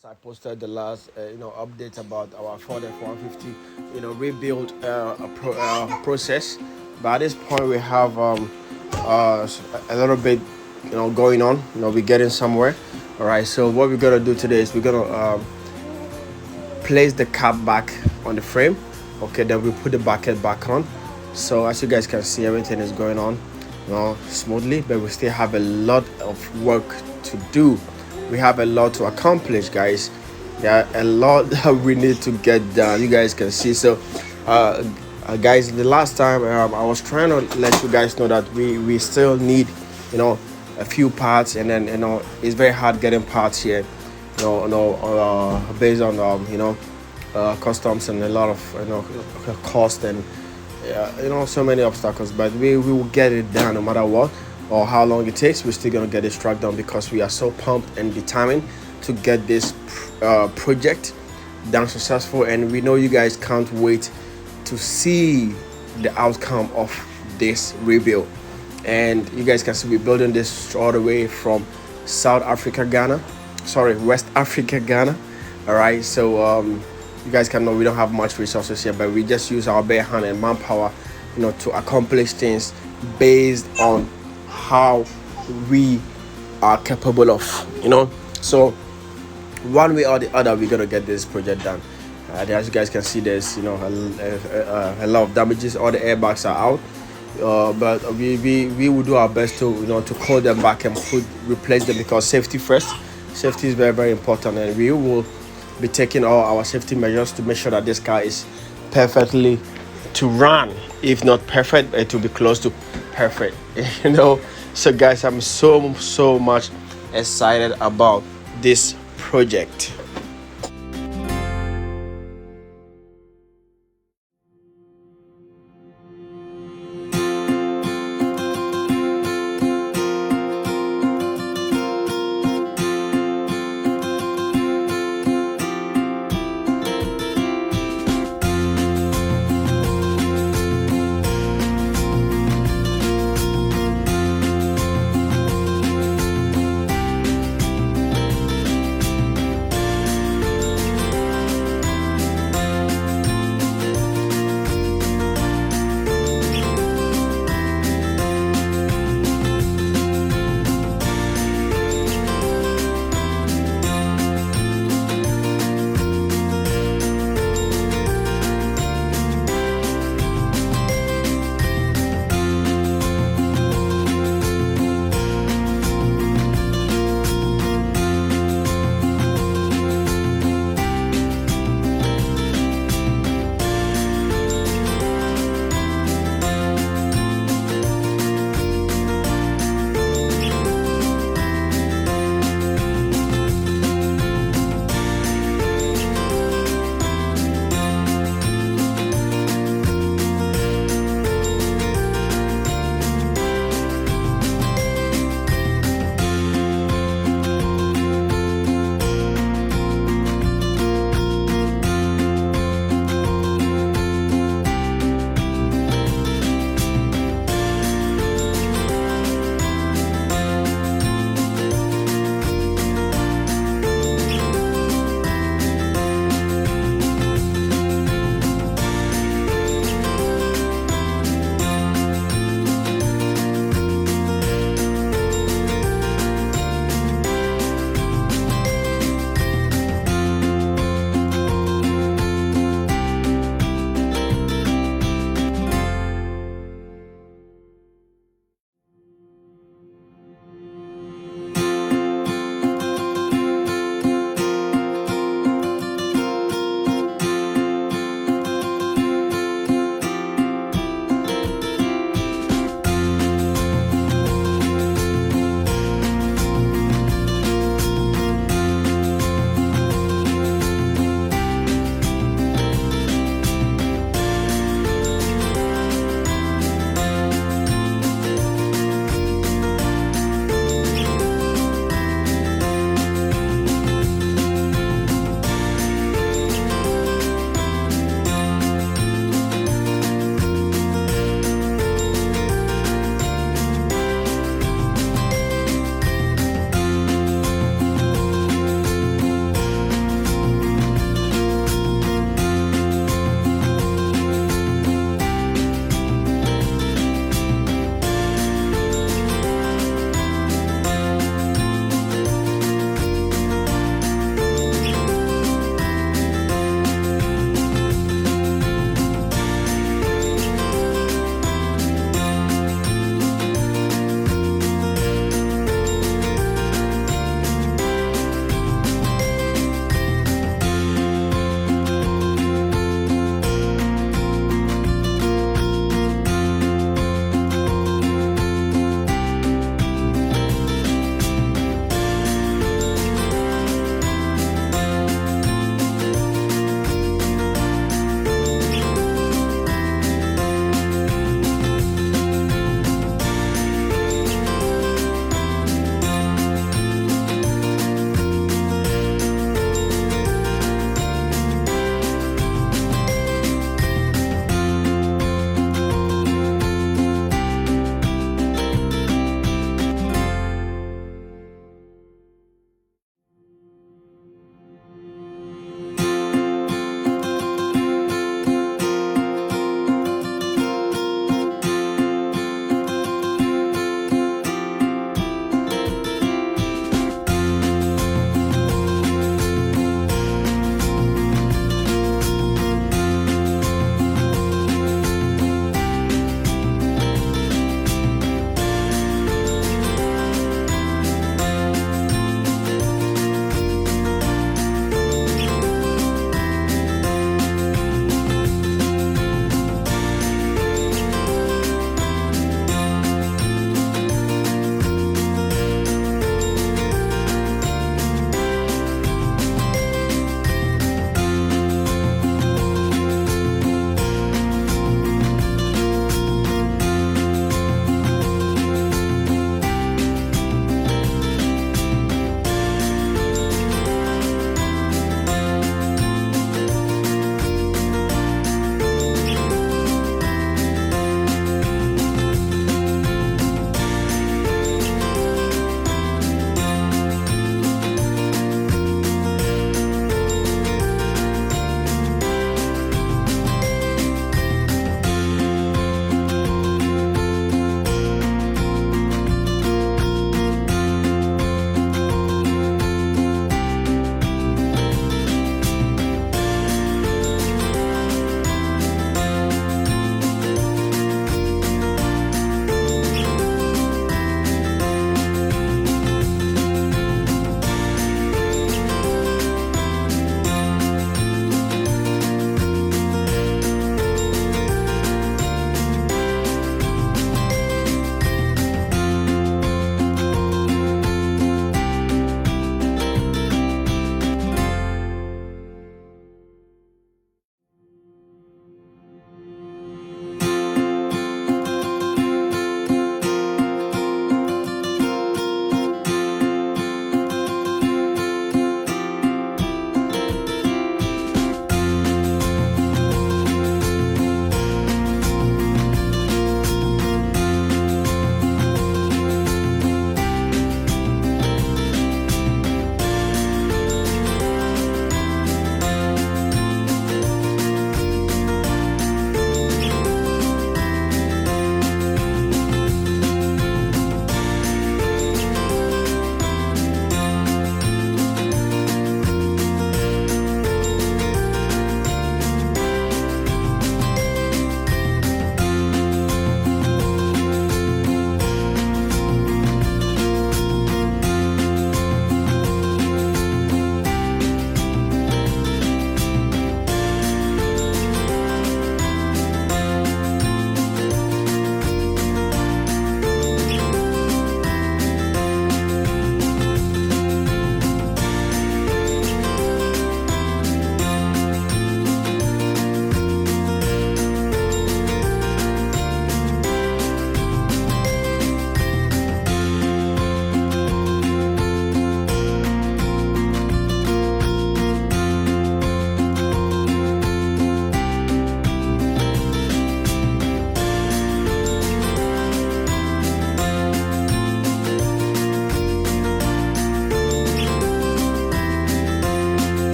since I posted the last update about our Ford F150 rebuild process. But at this point, we have a little bit going on. We're getting somewhere. All right. So what we're gonna do today is we're gonna place the cap back on the frame. Okay. Then we put the bucket back on. So as you guys can see, everything is going on smoothly, but we still have a lot of work to do. We have a lot to accomplish, guys. There are a lot that we need to get done. You guys can see. So guys, the last time I was trying to let you guys know that we still need a few parts, and then it's very hard getting parts here, based on customs and a lot of cost and so many obstacles. But we will get it done no matter what or how long it takes. We're still gonna get this track done because we are so pumped and determined to get this project done successful, and we know you guys can't wait to see the outcome of this rebuild. And you guys can see we're building this all the way from West Africa, Ghana. All right, so you guys can know we don't have much resources here, but we just use our bare hand and manpower to accomplish things based on how we are capable of. So one way or the other, we're gonna get this project done. As you guys can see, there's a lot of damages. All the airbags are out, but we will do our best to call them back and replace them, because safety first. Safety is very, very important, and we will be taking all our safety measures to make sure that this car is perfectly to run. If not perfect, it will be close to perfect. So guys, I'm so much excited about this project.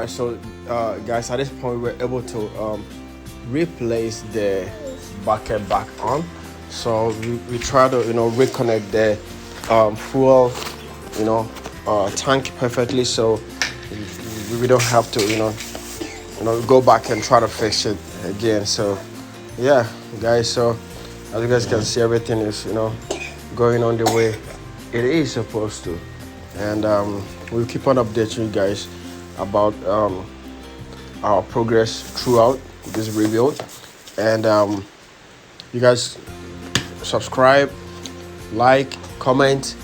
right, so guys, at this point we're able to replace the bucket back on. So we try to reconnect the fuel tank perfectly, so we don't have to go back and try to fix it again. So yeah, guys, so as you guys can see, everything is going on the way it is supposed to, and we'll keep on updating you guys about our progress throughout this rebuild. And you guys subscribe, like, comment,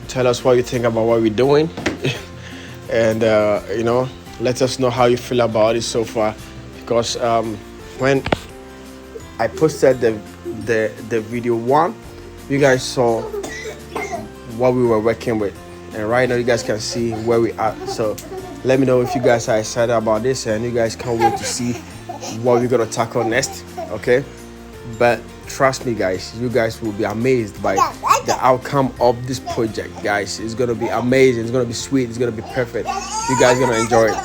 tell us what you think about what we're doing, and let us know how you feel about it so far, because when I posted the video 1, you guys saw what we were working with, and right now you guys can see where we are. So let me know if you guys are excited about this, and you guys can't wait to see what we're gonna tackle next. Okay, but trust me, guys, you guys will be amazed by the outcome of this project, guys. It's gonna be amazing, it's gonna be sweet, it's gonna be perfect. You guys are gonna enjoy it.